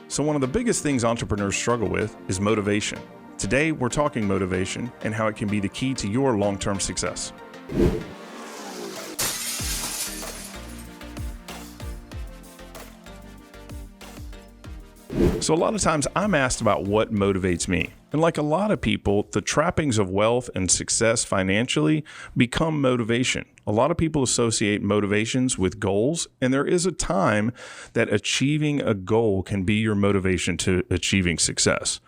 So one of the biggest things entrepreneurs struggle with is motivation. Today, we're talking motivation and how it can be the key to your long-term success. So a lot of times I'm asked about what motivates me. And like a lot of people, the trappings of wealth and success financially become motivation. A lot of people associate motivations with goals, and there is a time that achieving a goal can be your motivation to achieving success.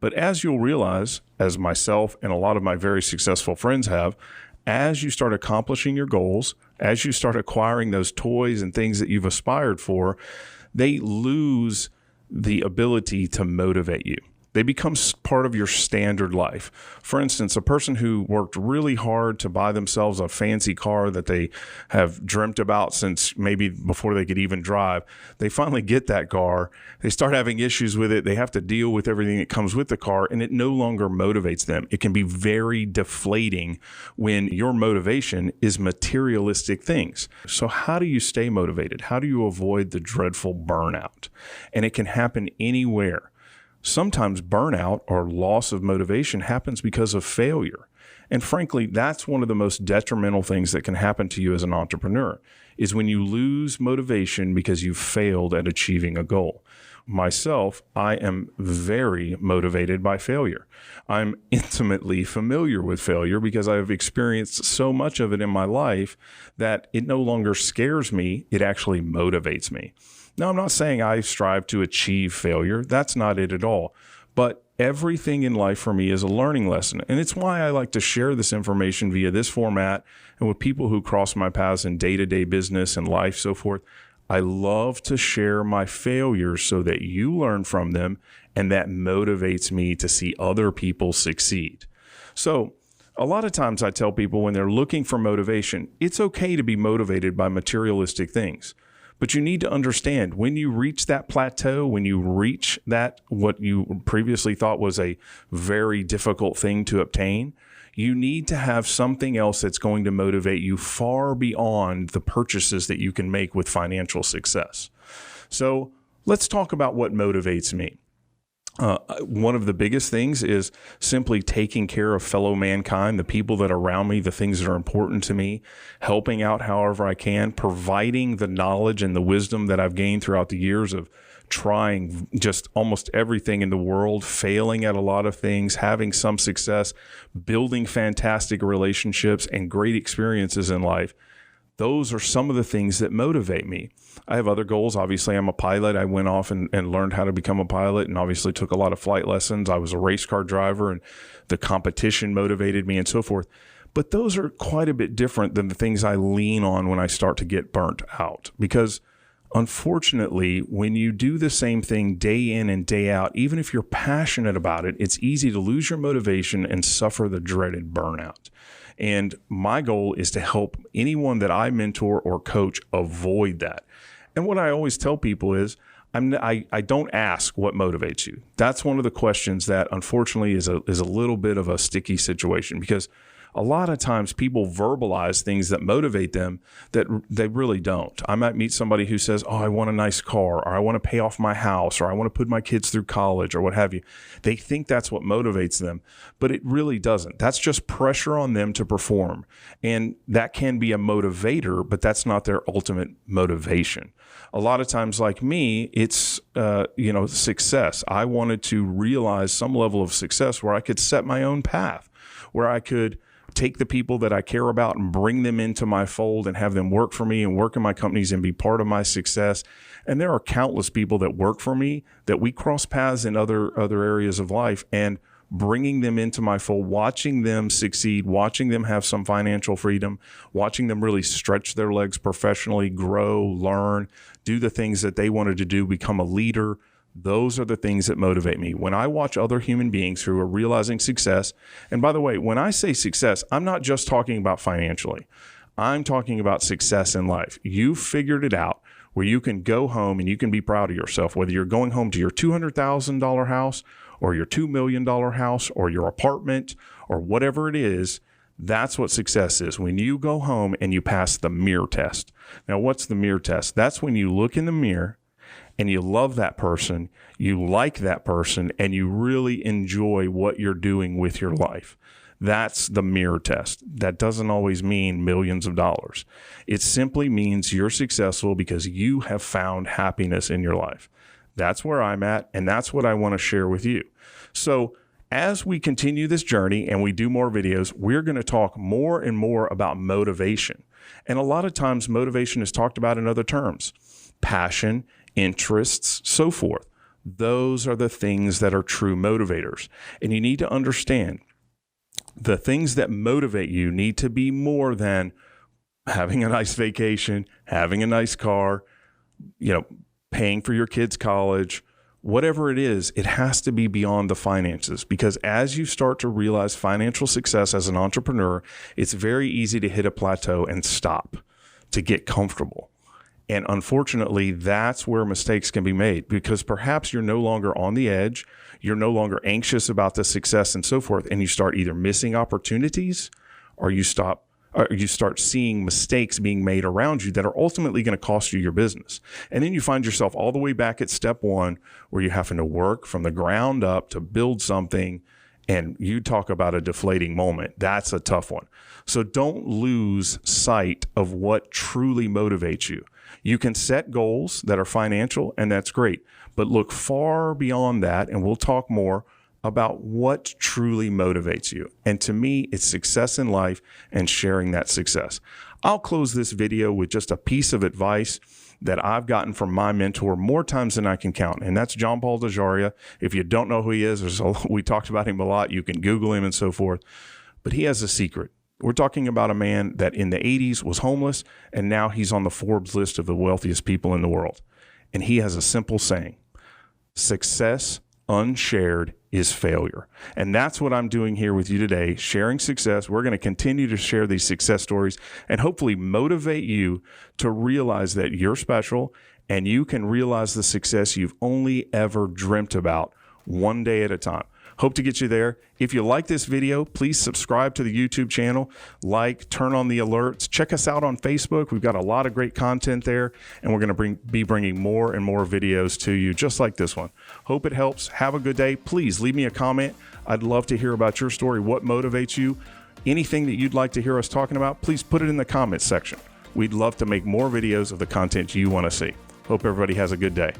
But as you'll realize, as myself and a lot of my very successful friends have, as you start accomplishing your goals, as you start acquiring those toys and things that you've aspired for, they lose the ability to motivate you. They become part of your standard life. For instance, a person who worked really hard to buy themselves a fancy car that they have dreamt about since maybe before they could even drive, they finally get that car. They start having issues with it. They have to deal with everything that comes with the car, and it no longer motivates them. It can be very deflating when your motivation is materialistic things. So how do you stay motivated? How do you avoid the dreadful burnout? And it can happen anywhere. Sometimes burnout or loss of motivation happens because of failure. And frankly, that's one of the most detrimental things that can happen to you as an entrepreneur, is when you lose motivation because you failed at achieving a goal. Myself, I am very motivated by failure. I'm intimately familiar with failure because I've experienced so much of it in my life that it no longer scares me, it actually motivates me. Now, I'm not saying I strive to achieve failure. That's not it at all. But everything in life for me is a learning lesson. And it's why I like to share this information via this format and with people who cross my paths in day-to-day business and life, so forth. I love to share my failures so that you learn from them, and that motivates me to see other people succeed. So a lot of times I tell people when they're looking for motivation, it's okay to be motivated by materialistic things. But you need to understand, when you reach that plateau, when you reach that, what you previously thought was a very difficult thing to obtain, you need to have something else that's going to motivate you far beyond the purchases that you can make with financial success. So let's talk about what motivates me. One of the biggest things is simply taking care of fellow mankind, the people that are around me, the things that are important to me, helping out however I can, providing the knowledge and the wisdom that I've gained throughout the years of trying just almost everything in the world, failing at a lot of things, having some success, building fantastic relationships and great experiences in life. Those are some of the things that motivate me. I have other goals. Obviously, I'm a pilot. I went off and learned how to become a pilot and obviously took a lot of flight lessons. I was a race car driver and the competition motivated me and so forth. But those are quite a bit different than the things I lean on when I start to get burnt out. Because unfortunately, when you do the same thing day in and day out, even if you're passionate about it, it's easy to lose your motivation and suffer the dreaded burnout. And my goal is to help anyone that I mentor or coach avoid that. And what I always tell people is, I don't ask what motivates you. That's one of the questions that unfortunately is a little bit of a sticky situation, because a lot of times people verbalize things that motivate them that they really don't. I might meet somebody who says, oh, I want a nice car, or I want to pay off my house, or I want to put my kids through college, or what have you. They think that's what motivates them, but it really doesn't. That's just pressure on them to perform. And that can be a motivator, but that's not their ultimate motivation. A lot of times, like me, it's success. I wanted to realize some level of success where I could set my own path, where I could take the people that I care about and bring them into my fold and have them work for me and work in my companies and be part of my success. And there are countless people that work for me that we cross paths in other areas of life, and bringing them into my fold, watching them succeed, watching them have some financial freedom, watching them really stretch their legs professionally, grow, learn, do the things that they wanted to do, become a leader. Those are the things that motivate me. When I watch other human beings who are realizing success, and by the way, when I say success, I'm not just talking about financially. I'm talking about success in life. You figured it out where you can go home and you can be proud of yourself, whether you're going home to your $200,000 house or your $2 million house or your apartment or whatever it is. That's what success is. When you go home and you pass the mirror test. Now, what's the mirror test? That's when you look in the mirror and you love that person, you like that person, and you really enjoy what you're doing with your life. That's the mirror test. That doesn't always mean millions of dollars. It simply means you're successful because you have found happiness in your life. That's where I'm at, and that's what I want to share with you. So as we continue this journey and we do more videos, we're going to talk more and more about motivation. And a lot of times motivation is talked about in other terms: passion, interests, so forth. Those are the things that are true motivators. And you need to understand the things that motivate you need to be more than having a nice vacation, having a nice car, paying for your kids' college, whatever it is. It has to be beyond the finances, because as you start to realize financial success as an entrepreneur, it's very easy to hit a plateau and stop, to get comfortable. And unfortunately, that's where mistakes can be made, because perhaps you're no longer on the edge, you're no longer anxious about the success and so forth, and you start either missing opportunities or you start seeing mistakes being made around you that are ultimately going to cost you your business. And then you find yourself all the way back at step one, where you're having to work from the ground up to build something. And you talk about a deflating moment. That's a tough one. So don't lose sight of what truly motivates you. You can set goals that are financial, and that's great, but look far beyond that. And we'll talk more about what truly motivates you. And to me, it's success in life and sharing that success. I'll close this video with just a piece of advice that I've gotten from my mentor more times than I can count. And that's John Paul DeJaria. If you don't know who he is, we talked about him a lot. You can Google him and so forth. But he has a secret. We're talking about a man that in the 80s was homeless, and now he's on the Forbes list of the wealthiest people in the world. And he has a simple saying: success unshared is failure. And that's what I'm doing here with you today, sharing success. We're going to continue to share these success stories and hopefully motivate you to realize that you're special and you can realize the success you've only ever dreamt about, one day at a time. Hope to get you there. If you like this video, please subscribe to the YouTube channel, turn on the alerts, check us out on Facebook. We've got a lot of great content there, and we're going to be bringing more and more videos to you just like this one. Hope it helps. Have a good day. Please leave me a comment. I'd love to hear about your story. What motivates you? Anything that you'd like to hear us talking about, please put it in the comments section. We'd love to make more videos of the content you want to see. Hope everybody has a good day.